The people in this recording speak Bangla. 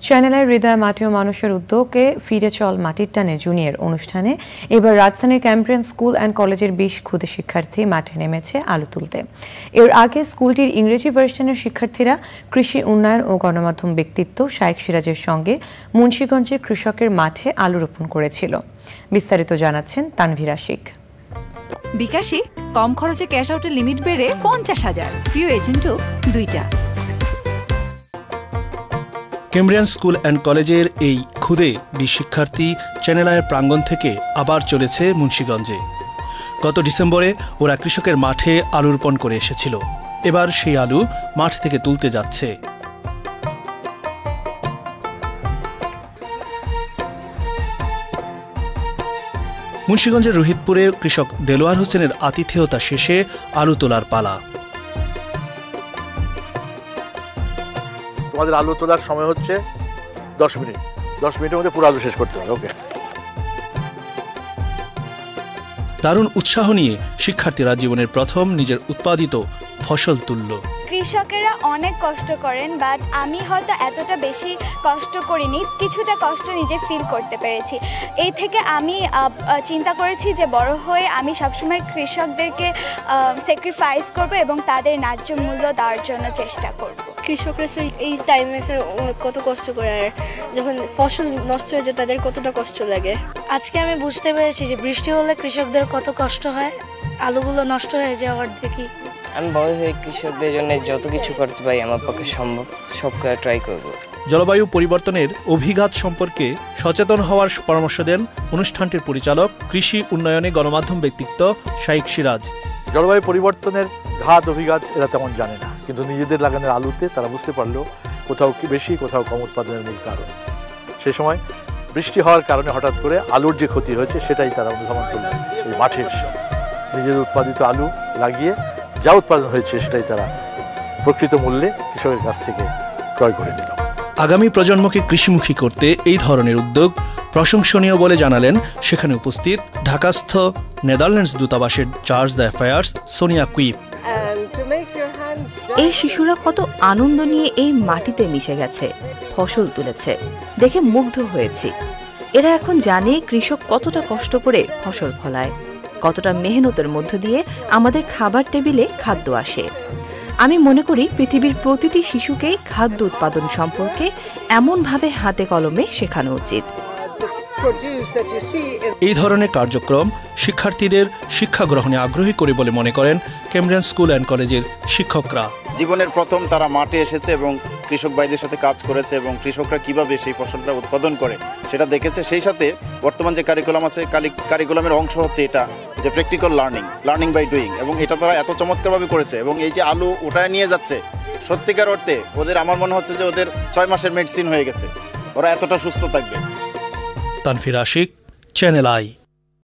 চ্যানেলের হৃদয় মাটি ও মানুষের উদ্যোগে ফিরে চল মাটির টানে জুনিয়র অনুষ্ঠানে এবার রাজধানীর ক্যাম্ব্রিয়ান স্কুল অ্যান্ড কলেজের ২০ ক্ষুদে শিক্ষার্থী মাঠে নেমেছে আলু তুলতে। এর আগে স্কুলটির ইংরেজি ভার্সনের শিক্ষার্থীরা কৃষি উন্নয়ন ও গণমাধ্যম ব্যক্তিত্ব শাইখ সিরাজের সঙ্গে মুন্সিগঞ্জের কৃষকের মাঠে আলু রোপণ করেছিল। বিস্তারিত জানাচ্ছেন তানভীর আশিক। বিকাশে কম খরচে ক্যাশ আউটের লিমিট বেড়ে ৫০,০০০, প্রিয় এজেন্টও ২টা। ক্যাম্ব্রিয়ান স্কুল অ্যান্ড কলেজের এই ক্ষুদে ২০ শিক্ষার্থী চ্যানেল আইয়ের প্রাঙ্গণ থেকে আবার চলেছে মুন্সিগঞ্জে। গত ডিসেম্বরে ওরা কৃষকের মাঠে আলু রোপণ করে এসেছিল। এবার সেই আলু মাঠ থেকে তুলতে যাচ্ছে। মুন্সিগঞ্জের রোহিতপুরে কৃষক দেলোয়ার হোসেনের আতিথেয়তা শেষে আলু তোলার পালা। তোমাদের আলু তোলার সময় হচ্ছে 10 মিনিট। 10 মিনিটের মধ্যে পুরো আলু শেষ করতে হবে। ওকে। দারুণ উৎসাহ নিয়ে শিক্ষার্থীরা জীবনের প্রথম নিজের উৎপাদিত ফসল তুলল। কৃষকেরা অনেক কষ্ট করেন, বাট আমি হয়তো এতটা বেশি কষ্ট করিনি, কিছুটা কষ্ট নিজে ফিল করতে পেরেছি। এই থেকে আমি চিন্তা করেছি যে বড় হয়ে আমি সবসময় কৃষকদেরকে স্যাক্রিফাইস করব এবং তাদের ন্যায্য মূল্য দেওয়ার জন্য চেষ্টা করব। কৃষকরা এই টাইমে কত কষ্ট করে, আর যখন ফসল নষ্ট হয়ে যায় তাদের কতটা কষ্ট লাগে। আজকে আমি বুঝতে পেরেছি যে বৃষ্টি হলে কৃষকদের কত কষ্ট হয়, আলুগুলো নষ্ট হয়ে যাওয়ার দেখি। আমি বড় হয়ে কৃষকদের জন্য যত কিছু করতে পারি আমার পক্ষে সম্ভব সব করে ট্রাই করব। জলবায়ু পরিবর্তনের অভিঘাত সম্পর্কে সচেতন হওয়ার পরামর্শ দেন অনুষ্ঠানটির পরিচালক কৃষি উন্নয়নে গণমাধ্যম ব্যক্তিত্ব শাইখ সিরাজ। জলবায়ু পরিবর্তনের ঘাত অভিঘাত এরা তেমন জানে না, কিন্তু নিজেদের লাগানোর আলুতে তারা বুঝতে পারলো কোথাও কি বেশি কোথাও কম উৎপাদনের মূল কারণ। সে সময় বৃষ্টি হওয়ার কারণে হঠাৎ করে আলুর যে ক্ষতি হয়েছে সেটাই তারা অনুধাবন করলো। এই মাঠে এসে নিজেদের উৎপাদিত আলু লাগিয়ে যা উৎপাদন হয়েছে সেটাই তারা প্রকৃত মূল্যে কৃষকের কাছ থেকে ক্রয় করে নিল। আগামী প্রজন্মকে কৃষিমুখী করতে এই ধরনের উদ্যোগ প্রশংসনীয় বলে জানালেন সেখানে উপস্থিত ঢাকাস্থ নেদারল্যান্ডস দূতাবাসের চার্জ দ্য অ্যাফেয়ার্স সোনিয়া কুইপ। এই শিশুরা কত আনন্দ নিয়ে এই মাটিতে মিশে গেছে, ফসল তুলেছে, দেখে মুগ্ধ হয়েছি। এরা এখন জানে কৃষক কতটা কষ্ট করে ফসল ফলায়, কতটা মেহনতের মধ্য দিয়ে আমাদের খাবার টেবিলে খাদ্য আসে। আমি মনে করি পৃথিবীর প্রতিটি শিশুকেই খাদ্য উৎপাদন সম্পর্কে এমনভাবে হাতে কলমে শেখানো উচিত। এই ধরনের কার্যক্রম শিক্ষার্থীদের শিক্ষা গ্রহণে আগ্রহী করে বলে মনে করেন ক্যাম্ব্রিয়ান স্কুল অ্যান্ড কলেজের শিক্ষকরা। জীবনের প্রথম তারা মাঠে এসেছে এবং কৃষক ভাইদের সাথে কাজ করেছে এবং কৃষকরা কিভাবে সেই ফসলটা উৎপাদন করে সেটা দেখেছে। সেই সাথে বর্তমান যে কারিকুলাম আছে, কারিকুলামের অংশ হচ্ছে এটা যে প্র্যাকটিক্যাল লার্নিং বাই ডুইং, এবং এটা তারা এত চমৎকারভাবে করেছে। এবং এই যে আলু উঠায় নিয়ে যাচ্ছে, সত্যিকার অর্থে ওদের আমার মনে হচ্ছে যে ওদের 6 মাসের মেডিসিন হয়ে গেছে, ওরা এতটা সুস্থ থাকবে। Tanvir Ashik, channel I.